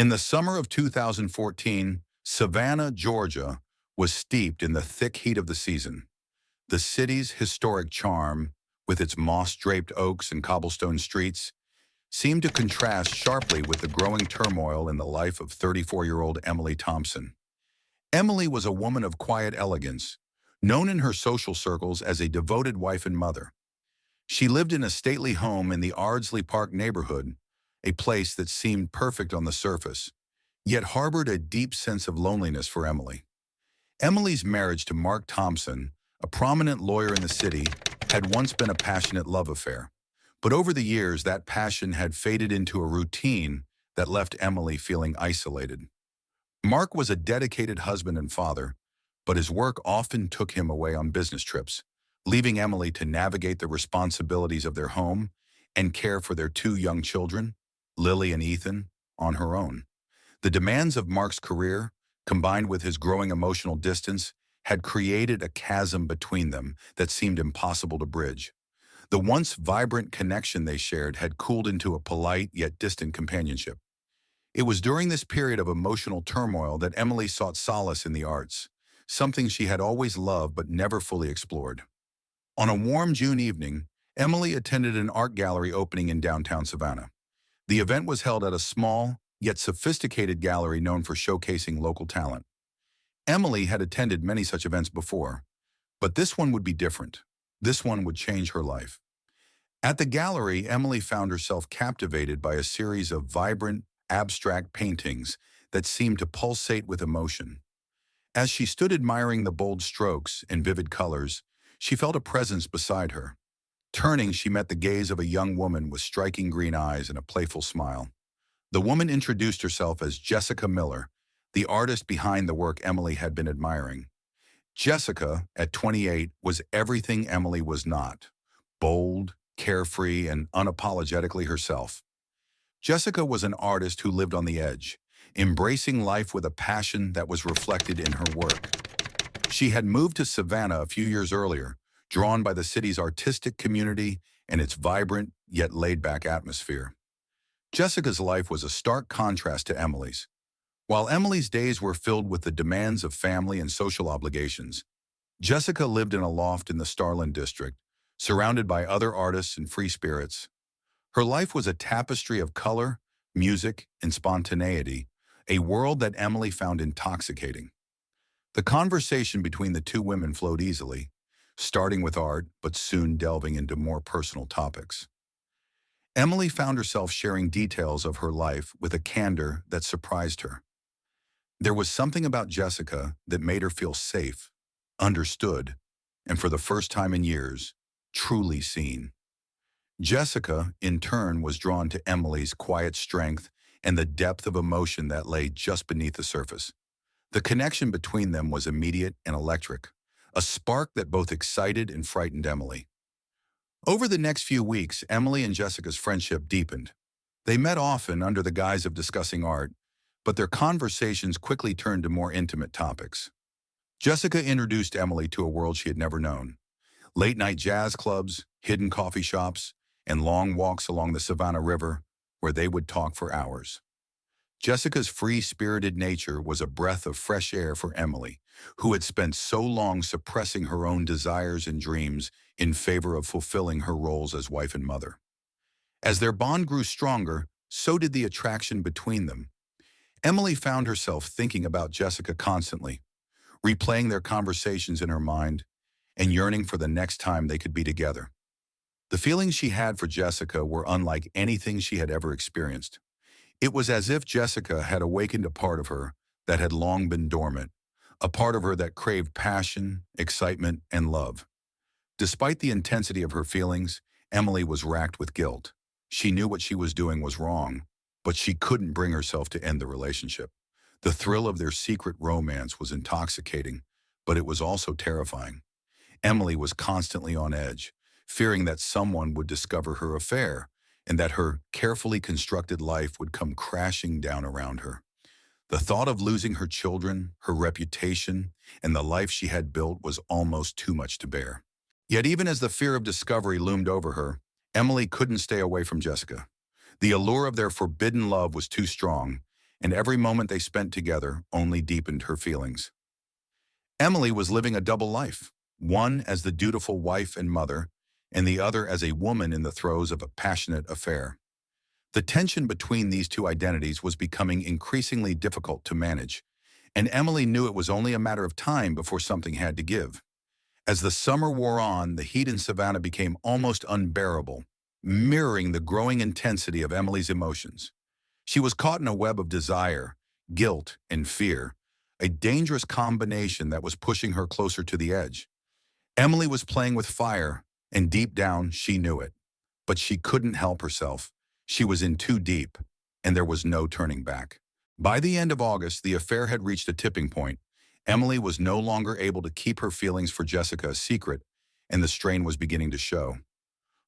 In the summer of 2014, Savannah, Georgia, was steeped in the thick heat of the season. The city's historic charm, with its moss-draped oaks and cobblestone streets, seemed to contrast sharply with the growing turmoil in the life of 34-year-old Emily Thompson. Emily was a woman of quiet elegance, known in her social circles as a devoted wife and mother. She lived in a stately home in the Ardsley Park neighborhood, a place that seemed perfect on the surface, yet harbored a deep sense of loneliness for Emily. Emily's marriage to Mark Thompson, a prominent lawyer in the city, had once been a passionate love affair. But over the years, that passion had faded into a routine that left Emily feeling isolated. Mark was a dedicated husband and father, but his work often took him away on business trips, leaving Emily to navigate the responsibilities of their home and care for their two young children, Lily and Ethan, on her own. The demands of Mark's career, combined with his growing emotional distance, had created a chasm between them that seemed impossible to bridge. The once vibrant connection they shared had cooled into a polite yet distant companionship. It was during this period of emotional turmoil that Emily sought solace in the arts, something she had always loved but never fully explored. On a warm June evening, Emily attended an art gallery opening in downtown Savannah. The event was held at a small, yet sophisticated gallery known for showcasing local talent. Emily had attended many such events before, but this one would be different. This one would change her life. At the gallery, Emily found herself captivated by a series of vibrant, abstract paintings that seemed to pulsate with emotion. As she stood admiring the bold strokes and vivid colors, she felt a presence beside her. Turning, she met the gaze of a young woman with striking green eyes and a playful smile. The woman introduced herself as Jessica Miller, the artist behind the work Emily had been admiring. Jessica, at 28, was everything Emily was not: bold, carefree, and unapologetically herself. Jessica was an artist who lived on the edge, embracing life with a passion that was reflected in her work. She had moved to Savannah a few years earlier, drawn by the city's artistic community and its vibrant yet laid-back atmosphere. Jessica's life was a stark contrast to Emily's. While Emily's days were filled with the demands of family and social obligations, Jessica lived in a loft in the Starland district, surrounded by other artists and free spirits. Her life was a tapestry of color, music, and spontaneity, a world that Emily found intoxicating. The conversation between the two women flowed easily, starting with art but soon delving into more personal topics. Emily found herself sharing details of her life with a candor that surprised her. There was something about Jessica that made her feel safe, understood, and for the first time in years, truly seen. Jessica, in turn, was drawn to Emily's quiet strength and the depth of emotion that lay just beneath the surface. The connection between them was immediate and electric, a spark that both excited and frightened Emily. Over the next few weeks, Emily and Jessica's friendship deepened. They met often under the guise of discussing art, but their conversations quickly turned to more intimate topics. Jessica introduced Emily to a world she had never known: late-night jazz clubs, hidden coffee shops, and long walks along the Savannah River, where they would talk for hours. Jessica's free-spirited nature was a breath of fresh air for Emily, who had spent so long suppressing her own desires and dreams in favor of fulfilling her roles as wife and mother. As their bond grew stronger, so did the attraction between them. Emily found herself thinking about Jessica constantly, replaying their conversations in her mind, and yearning for the next time they could be together. The feelings she had for Jessica were unlike anything she had ever experienced. It was as if Jessica had awakened a part of her that had long been dormant, a part of her that craved passion, excitement, and love. Despite the intensity of her feelings, Emily was racked with guilt. She knew what she was doing was wrong, but she couldn't bring herself to end the relationship. The thrill of their secret romance was intoxicating, but it was also terrifying. Emily was constantly on edge, fearing that someone would discover her affair and that her carefully constructed life would come crashing down around her. The thought of losing her children, her reputation, and the life she had built was almost too much to bear. Yet even as the fear of discovery loomed over her, Emily couldn't stay away from Jessica. The allure of their forbidden love was too strong, and every moment they spent together only deepened her feelings. Emily was living a double life, one as the dutiful wife and mother, and the other as a woman in the throes of a passionate affair. The tension between these two identities was becoming increasingly difficult to manage, and Emily knew it was only a matter of time before something had to give. As the summer wore on, the heat in Savannah became almost unbearable, mirroring the growing intensity of Emily's emotions. She was caught in a web of desire, guilt, and fear, a dangerous combination that was pushing her closer to the edge. Emily was playing with fire, and deep down, she knew it. But she couldn't help herself. She was in too deep, and there was no turning back. By the end of August, the affair had reached a tipping point. Emily was no longer able to keep her feelings for Jessica a secret, and the strain was beginning to show.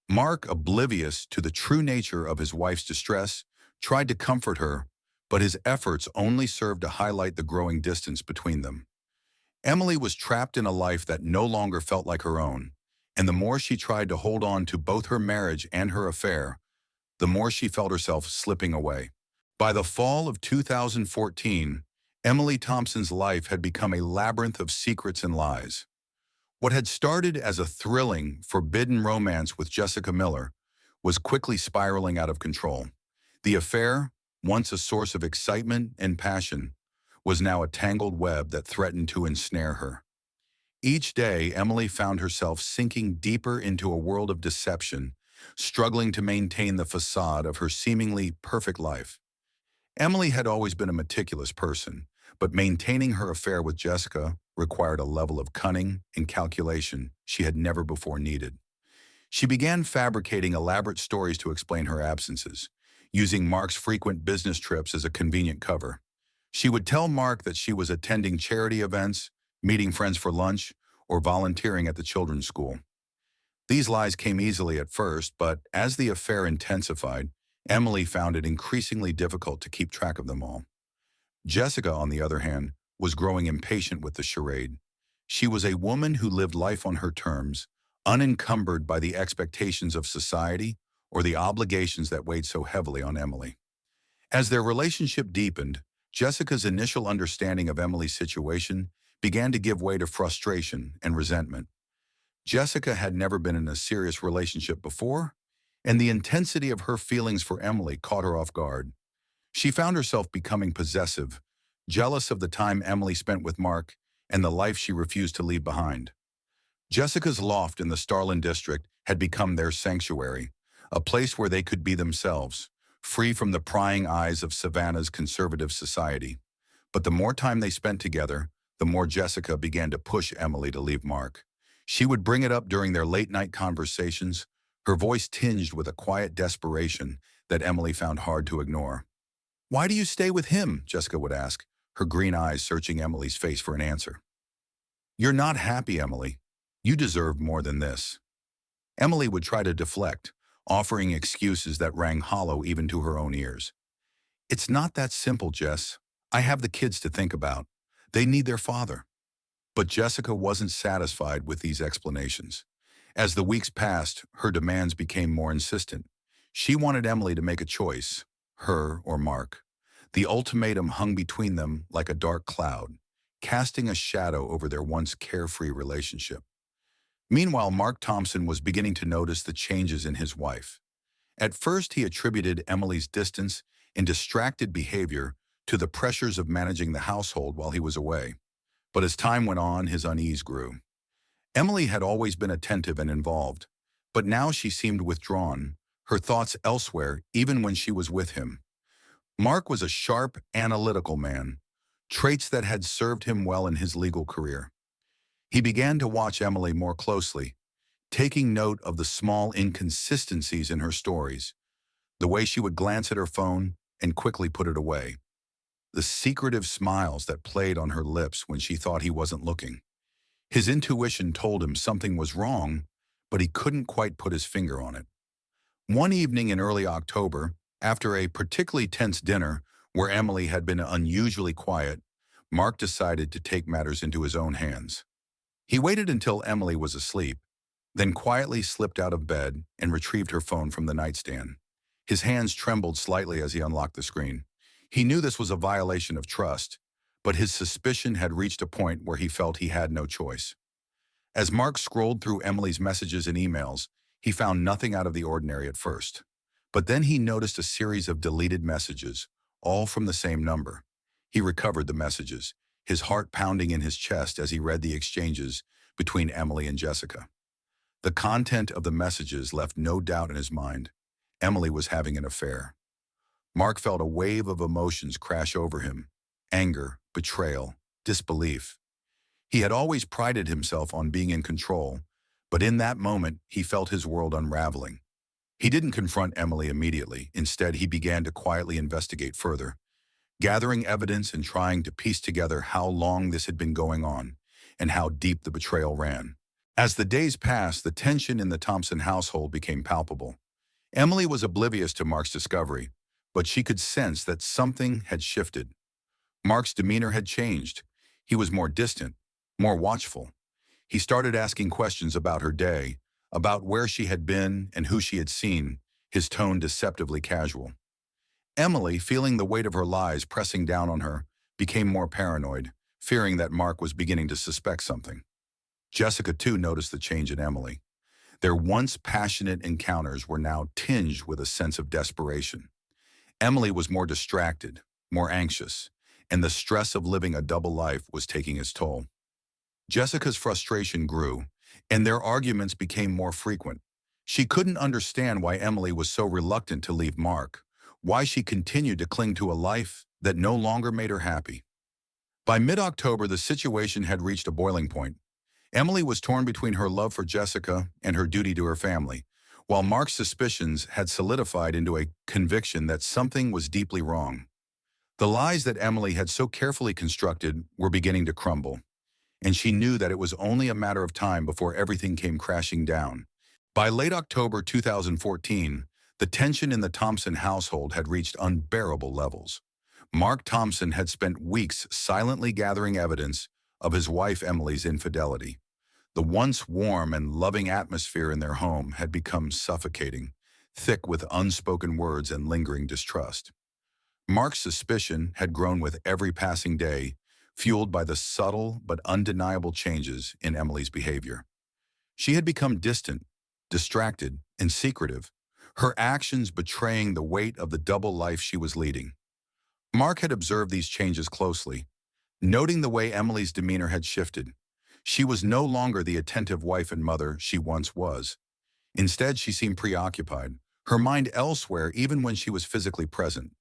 Mark, oblivious to the true nature of his wife's distress, tried to comfort her, but his efforts only served to highlight the growing distance between them. Emily was trapped in a life that no longer felt like her own, and the more she tried to hold on to both her marriage and her affair, the more she felt herself slipping away. By the fall of 2014, Emily Thompson's life had become a labyrinth of secrets and lies. What had started as a thrilling, forbidden romance with Jessica Miller was quickly spiraling out of control. The affair, once a source of excitement and passion, was now a tangled web that threatened to ensnare her. Each day, Emily found herself sinking deeper into a world of deception, struggling to maintain the facade of her seemingly perfect life. Emily had always been a meticulous person, but maintaining her affair with Jessica required a level of cunning and calculation she had never before needed. She began fabricating elaborate stories to explain her absences, using Mark's frequent business trips as a convenient cover. She would tell Mark that she was attending charity events, meeting friends for lunch, or volunteering at the children's school. These lies came easily at first, but as the affair intensified, Emily found it increasingly difficult to keep track of them all. Jessica, on the other hand, was growing impatient with the charade. She was a woman who lived life on her terms, unencumbered by the expectations of society or the obligations that weighed so heavily on Emily. As their relationship deepened, Jessica's initial understanding of Emily's situation began to give way to frustration and resentment. Jessica had never been in a serious relationship before, and the intensity of her feelings for Emily caught her off guard. She found herself becoming possessive, jealous of the time Emily spent with Mark and the life she refused to leave behind. Jessica's loft in the Starland district had become their sanctuary, a place where they could be themselves, free from the prying eyes of Savannah's conservative society. But the more time they spent together, the more Jessica began to push Emily to leave Mark. She would bring it up during their late-night conversations, her voice tinged with a quiet desperation that Emily found hard to ignore. "Why do you stay with him?" Jessica would ask, her green eyes searching Emily's face for an answer. "You're not happy, Emily. You deserve more than this." Emily would try to deflect, offering excuses that rang hollow even to her own ears. "It's not that simple, Jess. I have the kids to think about. They need their father." But Jessica wasn't satisfied with these explanations. As the weeks passed, her demands became more insistent. She wanted Emily to make a choice, her or Mark. The ultimatum hung between them like a dark cloud, casting a shadow over their once carefree relationship. Meanwhile, Mark Thompson was beginning to notice the changes in his wife. At first, he attributed Emily's distance and distracted behavior to the pressures of managing the household while he was away. But as time went on, his unease grew. Emily had always been attentive and involved, but now she seemed withdrawn, her thoughts elsewhere even when she was with him. Mark was a sharp, analytical man, traits that had served him well in his legal career. He began to watch Emily more closely, taking note of the small inconsistencies in her stories, the way she would glance at her phone and quickly put it away, the secretive smiles that played on her lips when she thought he wasn't looking. His intuition told him something was wrong, but he couldn't quite put his finger on it. One evening in early October, after a particularly tense dinner where Emily had been unusually quiet, Mark decided to take matters into his own hands. He waited until Emily was asleep, then quietly slipped out of bed and retrieved her phone from the nightstand. His hands trembled slightly as he unlocked the screen. He knew this was a violation of trust, but his suspicion had reached a point where he felt he had no choice. As Mark scrolled through Emily's messages and emails, he found nothing out of the ordinary at first. But then he noticed a series of deleted messages, all from the same number. He recovered the messages, his heart pounding in his chest as he read the exchanges between Emily and Jessica. The content of the messages left no doubt in his mind. Emily was having an affair. Mark felt a wave of emotions crash over him: anger, betrayal, disbelief. He had always prided himself on being in control, but in that moment, he felt his world unraveling. He didn't confront Emily immediately. Instead, he began to quietly investigate further, gathering evidence and trying to piece together how long this had been going on and how deep the betrayal ran. As the days passed, the tension in the Thompson household became palpable. Emily was oblivious to Mark's discovery, but she could sense that something had shifted. Mark's demeanor had changed. He was more distant, more watchful. He started asking questions about her day, about where she had been and who she had seen, his tone deceptively casual. Emily, feeling the weight of her lies pressing down on her, became more paranoid, fearing that Mark was beginning to suspect something. Jessica, too, noticed the change in Emily. Their once passionate encounters were now tinged with a sense of desperation. Emily was more distracted, more anxious, and the stress of living a double life was taking its toll. Jessica's frustration grew, and their arguments became more frequent. She couldn't understand why Emily was so reluctant to leave Mark, why she continued to cling to a life that no longer made her happy. By mid-October, the situation had reached a boiling point. Emily was torn between her love for Jessica and her duty to her family, while Mark's suspicions had solidified into a conviction that something was deeply wrong. The lies that Emily had so carefully constructed were beginning to crumble, and she knew that it was only a matter of time before everything came crashing down. By late October 2014, the tension in the Thompson household had reached unbearable levels. Mark Thompson had spent weeks silently gathering evidence of his wife Emily's infidelity. The once warm and loving atmosphere in their home had become suffocating, thick with unspoken words and lingering distrust. Mark's suspicion had grown with every passing day, fueled by the subtle but undeniable changes in Emily's behavior. She had become distant, distracted, and secretive, her actions betraying the weight of the double life she was leading. Mark had observed these changes closely, noting the way Emily's demeanor had shifted. She was no longer the attentive wife and mother she once was. Instead, she seemed preoccupied, her mind elsewhere even when she was physically present.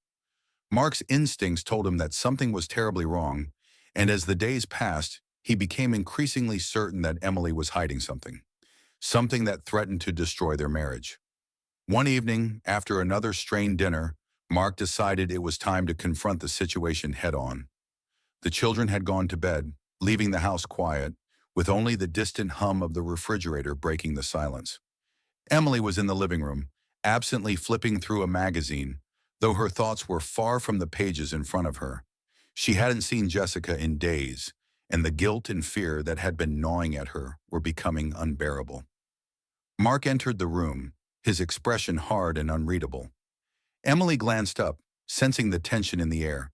Mark's instincts told him that something was terribly wrong, and as the days passed, he became increasingly certain that Emily was hiding something that threatened to destroy their marriage. One evening, after another strained dinner, Mark decided it was time to confront the situation head-on. The children had gone to bed, leaving the house quiet, with only the distant hum of the refrigerator breaking the silence. Emily was in the living room, absently flipping through a magazine, though her thoughts were far from the pages in front of her. She hadn't seen Jessica in days, and the guilt and fear that had been gnawing at her were becoming unbearable. Mark entered the room, his expression hard and unreadable. Emily glanced up, sensing the tension in the air.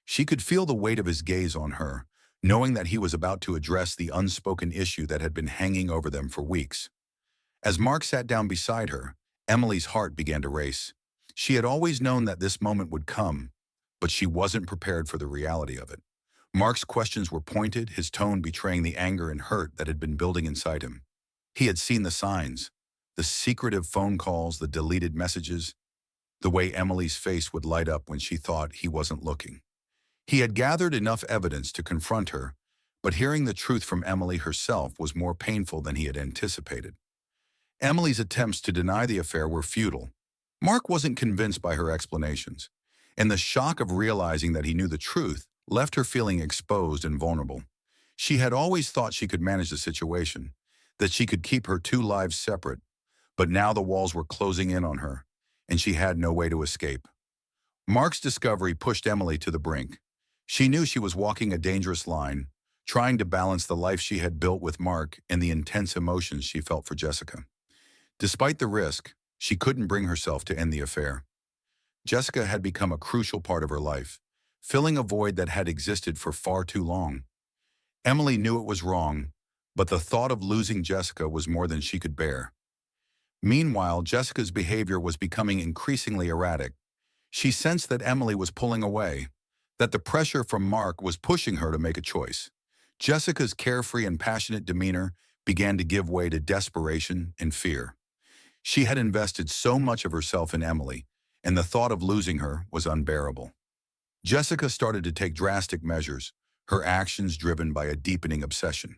She could feel the weight of his gaze on her, knowing that he was about to address the unspoken issue that had been hanging over them for weeks. As Mark sat down beside her, Emily's heart began to race. She had always known that this moment would come, but she wasn't prepared for the reality of it. Mark's questions were pointed, his tone betraying the anger and hurt that had been building inside him. He had seen the signs, the secretive phone calls, the deleted messages, the way Emily's face would light up when she thought he wasn't looking. He had gathered enough evidence to confront her, but hearing the truth from Emily herself was more painful than he had anticipated. Emily's attempts to deny the affair were futile. Mark wasn't convinced by her explanations, and the shock of realizing that he knew the truth left her feeling exposed and vulnerable. She had always thought she could manage the situation, that she could keep her two lives separate, but now the walls were closing in on her, and she had no way to escape. Mark's discovery pushed Emily to the brink. She knew she was walking a dangerous line, trying to balance the life she had built with Mark and the intense emotions she felt for Jessica. Despite the risk, she couldn't bring herself to end the affair. Jessica had become a crucial part of her life, filling a void that had existed for far too long. Emily knew it was wrong, but the thought of losing Jessica was more than she could bear. Meanwhile, Jessica's behavior was becoming increasingly erratic. She sensed that Emily was pulling away, that the pressure from Mark was pushing her to make a choice. Jessica's carefree and passionate demeanor began to give way to desperation and fear. She had invested so much of herself in Emily, and the thought of losing her was unbearable. Jessica started to take drastic measures, her actions driven by a deepening obsession.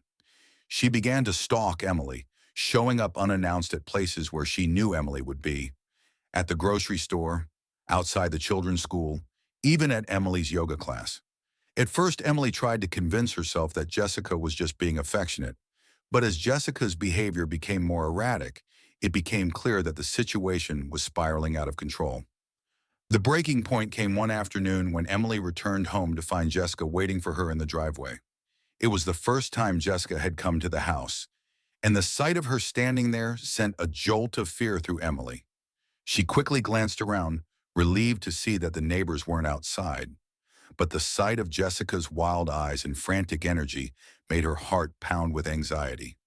She began to stalk Emily, showing up unannounced at places where she knew Emily would be, at the grocery store, outside the children's school, even at Emily's yoga class. At first, Emily tried to convince herself that Jessica was just being affectionate, but as Jessica's behavior became more erratic, it became clear that the situation was spiraling out of control. The breaking point came one afternoon when Emily returned home to find Jessica waiting for her in the driveway. It was the first time Jessica had come to the house, and the sight of her standing there sent a jolt of fear through Emily. She quickly glanced around, relieved to see that the neighbors weren't outside. But the sight of Jessica's wild eyes and frantic energy made her heart pound with anxiety.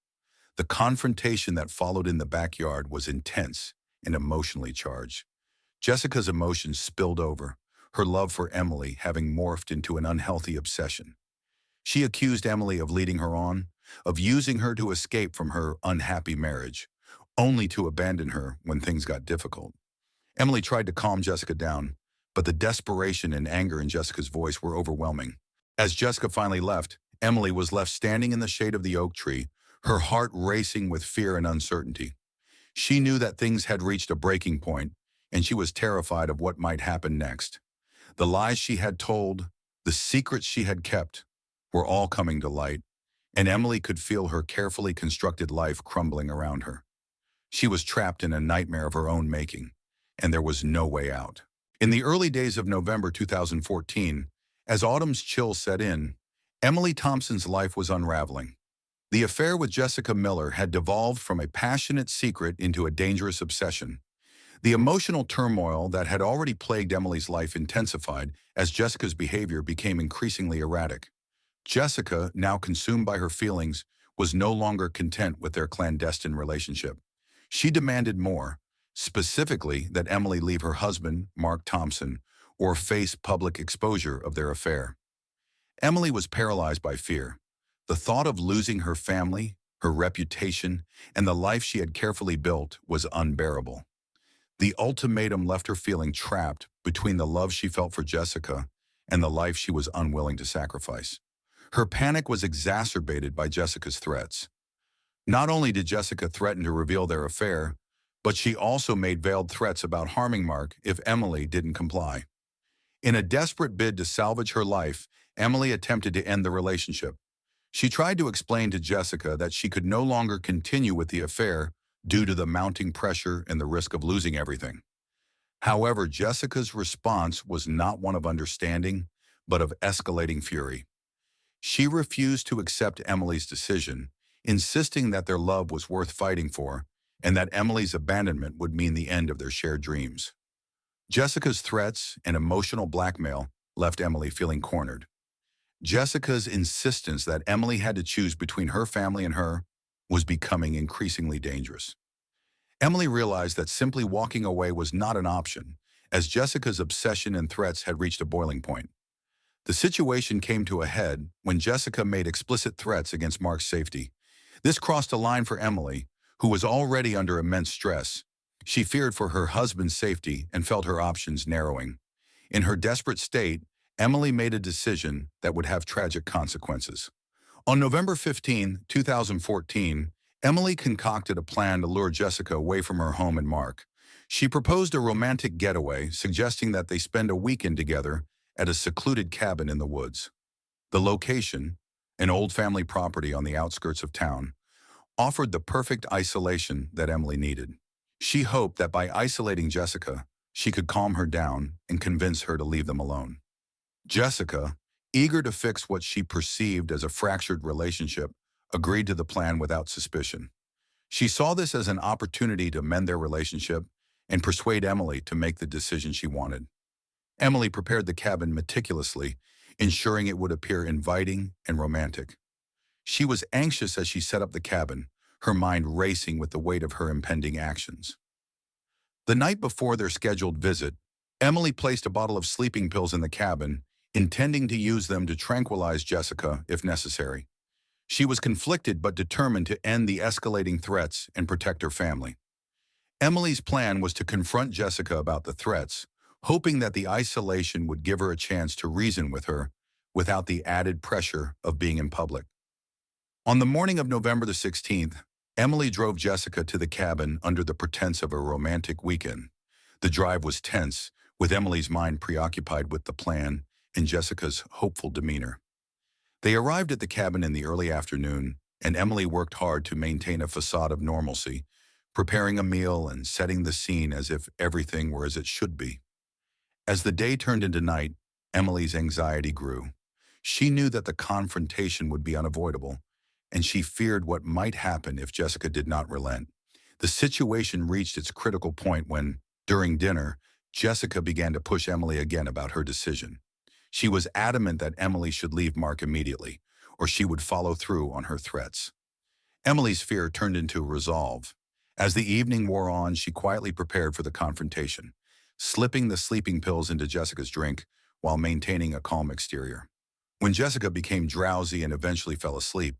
The confrontation that followed in the backyard was intense and emotionally charged. Jessica's emotions spilled over, her love for Emily having morphed into an unhealthy obsession. She accused Emily of leading her on, of using her to escape from her unhappy marriage, only to abandon her when things got difficult. Emily tried to calm Jessica down, but the desperation and anger in Jessica's voice were overwhelming. As Jessica finally left, Emily was left standing in the shade of the oak tree, her heart racing with fear and uncertainty. She knew that things had reached a breaking point, and she was terrified of what might happen next. The lies she had told, the secrets she had kept, were all coming to light, and Emily could feel her carefully constructed life crumbling around her. She was trapped in a nightmare of her own making, and there was no way out. In the early days of November 2014, as autumn's chill set in, Emily Thompson's life was unraveling. The affair with Jessica Miller had devolved from a passionate secret into a dangerous obsession. The emotional turmoil that had already plagued Emily's life intensified as Jessica's behavior became increasingly erratic. Jessica, now consumed by her feelings, was no longer content with their clandestine relationship. She demanded more, specifically that Emily leave her husband, Mark Thompson, or face public exposure of their affair. Emily was paralyzed by fear. The thought of losing her family, her reputation, and the life she had carefully built was unbearable. The ultimatum left her feeling trapped between the love she felt for Jessica and the life she was unwilling to sacrifice. Her panic was exacerbated by Jessica's threats. Not only did Jessica threaten to reveal their affair, but she also made veiled threats about harming Mark if Emily didn't comply. In a desperate bid to salvage her life, Emily attempted to end the relationship. She tried to explain to Jessica that she could no longer continue with the affair due to the mounting pressure and the risk of losing everything. However, Jessica's response was not one of understanding, but of escalating fury. She refused to accept Emily's decision, insisting that their love was worth fighting for and that Emily's abandonment would mean the end of their shared dreams. Jessica's threats and emotional blackmail left Emily feeling cornered. Jessica's insistence that Emily had to choose between her family and her was becoming increasingly dangerous. Emily realized that simply walking away was not an option, as Jessica's obsession and threats had reached a boiling point. The situation came to a head when Jessica made explicit threats against Mark's safety. This crossed a line for Emily, who was already under immense stress. She feared for her husband's safety and felt her options narrowing. In her desperate state, Emily made a decision that would have tragic consequences. On November 15, 2014, Emily concocted a plan to lure Jessica away from her home and Mark. She proposed a romantic getaway, suggesting that they spend a weekend together at a secluded cabin in the woods. The location, an old family property on the outskirts of town, offered the perfect isolation that Emily needed. She hoped that by isolating Jessica, she could calm her down and convince her to leave them alone. Jessica, eager to fix what she perceived as a fractured relationship, agreed to the plan without suspicion. She saw this as an opportunity to mend their relationship and persuade Emily to make the decision she wanted. Emily prepared the cabin meticulously, ensuring it would appear inviting and romantic. She was anxious as she set up the cabin, her mind racing with the weight of her impending actions. The night before their scheduled visit, Emily placed a bottle of sleeping pills in the cabin, intending to use them to tranquilize Jessica if necessary. She was conflicted but determined to end the escalating threats and protect her family. Emily's plan was to confront Jessica about the threats, hoping that the isolation would give her a chance to reason with her without the added pressure of being in public. On the morning of November the 16th, Emily drove Jessica to the cabin under the pretense of a romantic weekend. The drive was tense, with Emily's mind preoccupied with the plan and Jessica's hopeful demeanor. They arrived at the cabin in the early afternoon, and Emily worked hard to maintain a facade of normalcy, preparing a meal and setting the scene as if everything were as it should be. As the day turned into night, Emily's anxiety grew. She knew that the confrontation would be unavoidable, and she feared what might happen if Jessica did not relent. The situation reached its critical point when, during dinner, Jessica began to push Emily again about her decision. She was adamant that Emily should leave Mark immediately, or she would follow through on her threats. Emily's fear turned into resolve. As the evening wore on, she quietly prepared for the confrontation, slipping the sleeping pills into Jessica's drink while maintaining a calm exterior. When Jessica became drowsy and eventually fell asleep,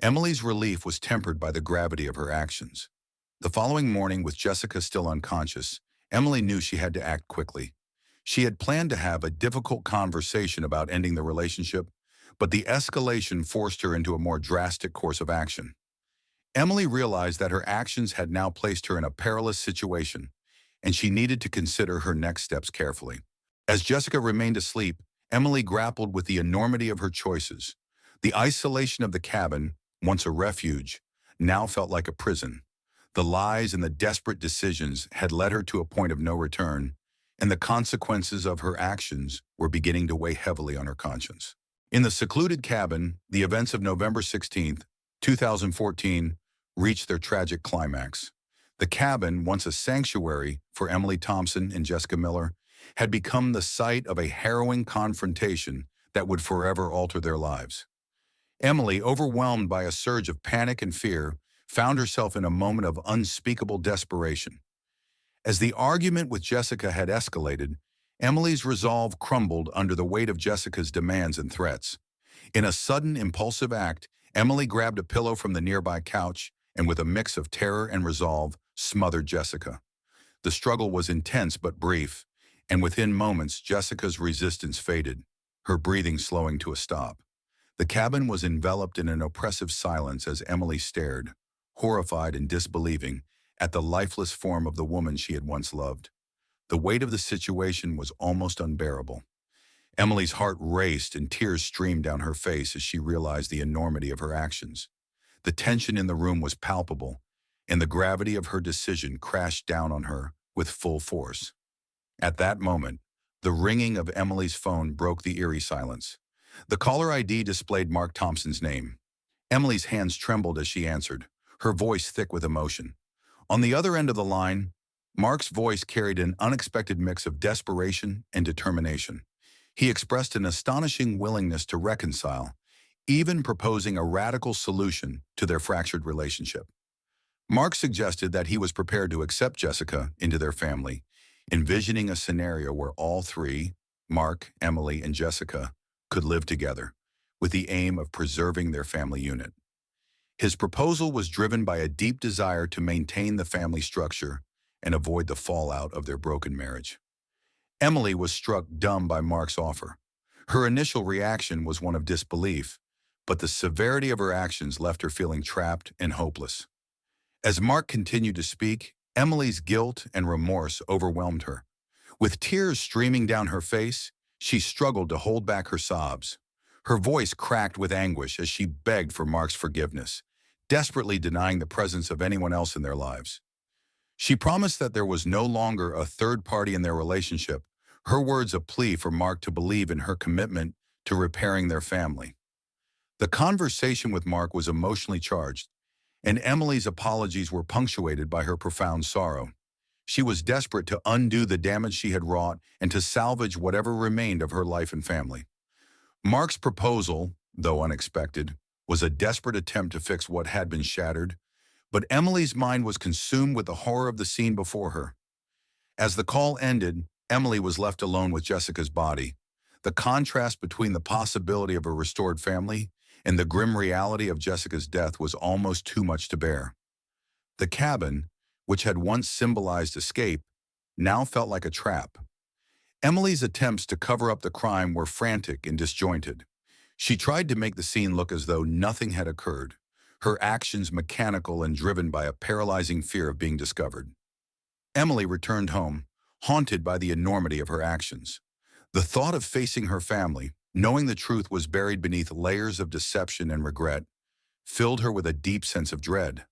Emily's relief was tempered by the gravity of her actions. The following morning, with Jessica still unconscious, Emily knew she had to act quickly. She had planned to have a difficult conversation about ending the relationship, but the escalation forced her into a more drastic course of action. Emily realized that her actions had now placed her in a perilous situation, and she needed to consider her next steps carefully. As Jessica remained asleep, Emily grappled with the enormity of her choices. The isolation of the cabin, once a refuge, now felt like a prison. The lies and the desperate decisions had led her to a point of no return, and the consequences of her actions were beginning to weigh heavily on her conscience. In the secluded cabin, the events of November 16th, 2014, reached their tragic climax. The cabin, once a sanctuary for Emily Thompson and Jessica Miller, had become the site of a harrowing confrontation that would forever alter their lives. Emily, overwhelmed by a surge of panic and fear, found herself in a moment of unspeakable desperation. As the argument with Jessica had escalated, Emily's resolve crumbled under the weight of Jessica's demands and threats. In a sudden, impulsive act, Emily grabbed a pillow from the nearby couch and, with a mix of terror and resolve, smothered Jessica. The struggle was intense but brief, and within moments, Jessica's resistance faded, her breathing slowing to a stop. The cabin was enveloped in an oppressive silence as Emily stared, horrified and disbelieving, at the lifeless form of the woman she had once loved. The weight of the situation was almost unbearable. Emily's heart raced and tears streamed down her face as she realized the enormity of her actions. The tension in the room was palpable, and the gravity of her decision crashed down on her with full force. At that moment, the ringing of Emily's phone broke the eerie silence. The caller ID displayed Mark Thompson's name. Emily's hands trembled as she answered, her voice thick with emotion. On the other end of the line, Mark's voice carried an unexpected mix of desperation and determination. He expressed an astonishing willingness to reconcile, even proposing a radical solution to their fractured relationship. Mark suggested that he was prepared to accept Jessica into their family, envisioning a scenario where all three, Mark, Emily, and Jessica, could live together, with the aim of preserving their family unit. His proposal was driven by a deep desire to maintain the family structure and avoid the fallout of their broken marriage. Emily was struck dumb by Mark's offer. Her initial reaction was one of disbelief, but the severity of her actions left her feeling trapped and hopeless. As Mark continued to speak, Emily's guilt and remorse overwhelmed her. With tears streaming down her face, she struggled to hold back her sobs. Her voice cracked with anguish as she begged for Mark's forgiveness, desperately denying the presence of anyone else in their lives. She promised that there was no longer a third party in their relationship, her words a plea for Mark to believe in her commitment to repairing their family. The conversation with Mark was emotionally charged, and Emily's apologies were punctuated by her profound sorrow. She was desperate to undo the damage she had wrought and to salvage whatever remained of her life and family. Mark's proposal, though unexpected, was a desperate attempt to fix what had been shattered, but Emily's mind was consumed with the horror of the scene before her. As the call ended, Emily was left alone with Jessica's body. The contrast between the possibility of a restored family and the grim reality of Jessica's death was almost too much to bear. The cabin, which had once symbolized escape, now felt like a trap. Emily's attempts to cover up the crime were frantic and disjointed. She tried to make the scene look as though nothing had occurred, her actions mechanical and driven by a paralyzing fear of being discovered. Emily returned home, haunted by the enormity of her actions. The thought of facing her family, knowing the truth was buried beneath layers of deception and regret, filled her with a deep sense of dread.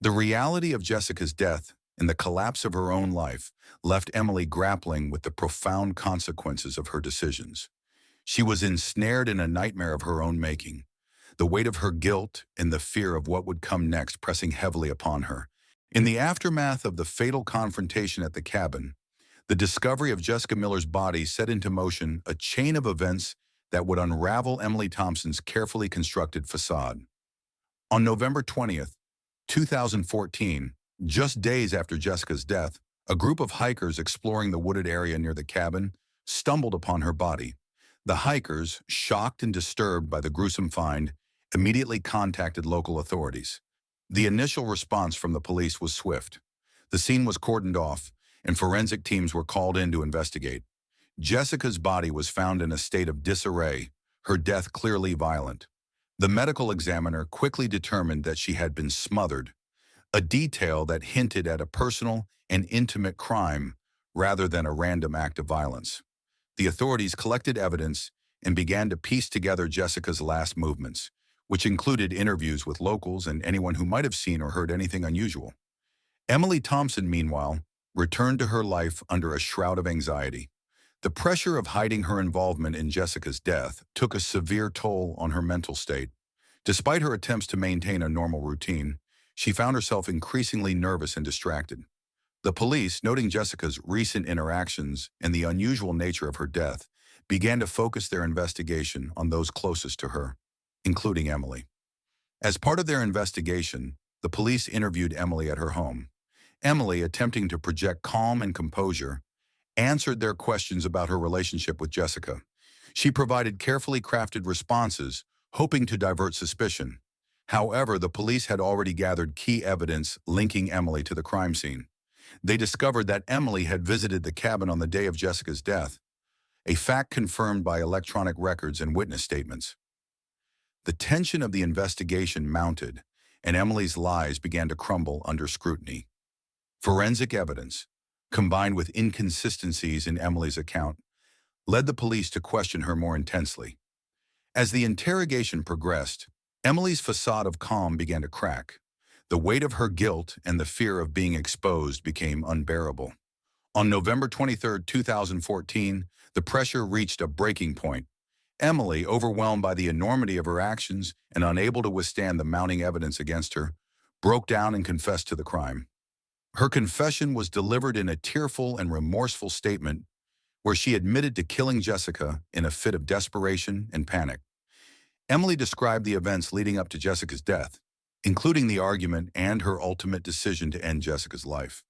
The reality of Jessica's death and the collapse of her own life left Emily grappling with the profound consequences of her decisions. She was ensnared in a nightmare of her own making, the weight of her guilt and the fear of what would come next pressing heavily upon her. In the aftermath of the fatal confrontation at the cabin, the discovery of Jessica Miller's body set into motion a chain of events that would unravel Emily Thompson's carefully constructed facade. On November 20th, 2014, just days after Jessica's death, a group of hikers exploring the wooded area near the cabin stumbled upon her body. The hikers, shocked and disturbed by the gruesome find, immediately contacted local authorities. The initial response from the police was swift. The scene was cordoned off, and forensic teams were called in to investigate. Jessica's body was found in a state of disarray, her death clearly violent. The medical examiner quickly determined that she had been smothered, a detail that hinted at a personal and intimate crime rather than a random act of violence. The authorities collected evidence and began to piece together Jessica's last movements, which included interviews with locals and anyone who might have seen or heard anything unusual. Emily Thompson, meanwhile, returned to her life under a shroud of anxiety. The pressure of hiding her involvement in Jessica's death took a severe toll on her mental state. Despite her attempts to maintain a normal routine, she found herself increasingly nervous and distracted. The police, noting Jessica's recent interactions and the unusual nature of her death, began to focus their investigation on those closest to her, including Emily. As part of their investigation, the police interviewed Emily at her home. Emily, attempting to project calm and composure, answered their questions about her relationship with Jessica. She provided carefully crafted responses, hoping to divert suspicion. However, the police had already gathered key evidence linking Emily to the crime scene. They discovered that Emily had visited the cabin on the day of Jessica's death, a fact confirmed by electronic records and witness statements. The tension of the investigation mounted, and Emily's lies began to crumble under scrutiny. Forensic evidence, combined with inconsistencies in Emily's account, led the police to question her more intensely. As the interrogation progressed, Emily's facade of calm began to crack. The weight of her guilt and the fear of being exposed became unbearable. On November 23, 2014, the pressure reached a breaking point. Emily, overwhelmed by the enormity of her actions and unable to withstand the mounting evidence against her, broke down and confessed to the crime. Her confession was delivered in a tearful and remorseful statement where she admitted to killing Jessica in a fit of desperation and panic. Emily described the events leading up to Jessica's death, including the argument and her ultimate decision to end Jessica's life.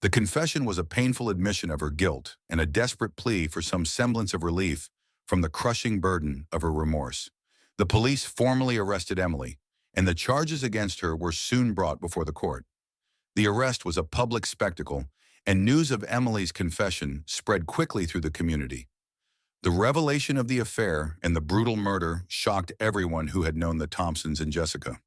The confession was a painful admission of her guilt and a desperate plea for some semblance of relief from the crushing burden of her remorse. The police formally arrested Emily, and the charges against her were soon brought before the court. The arrest was a public spectacle, and news of Emily's confession spread quickly through the community. The revelation of the affair and the brutal murder shocked everyone who had known the Thompsons and Jessica.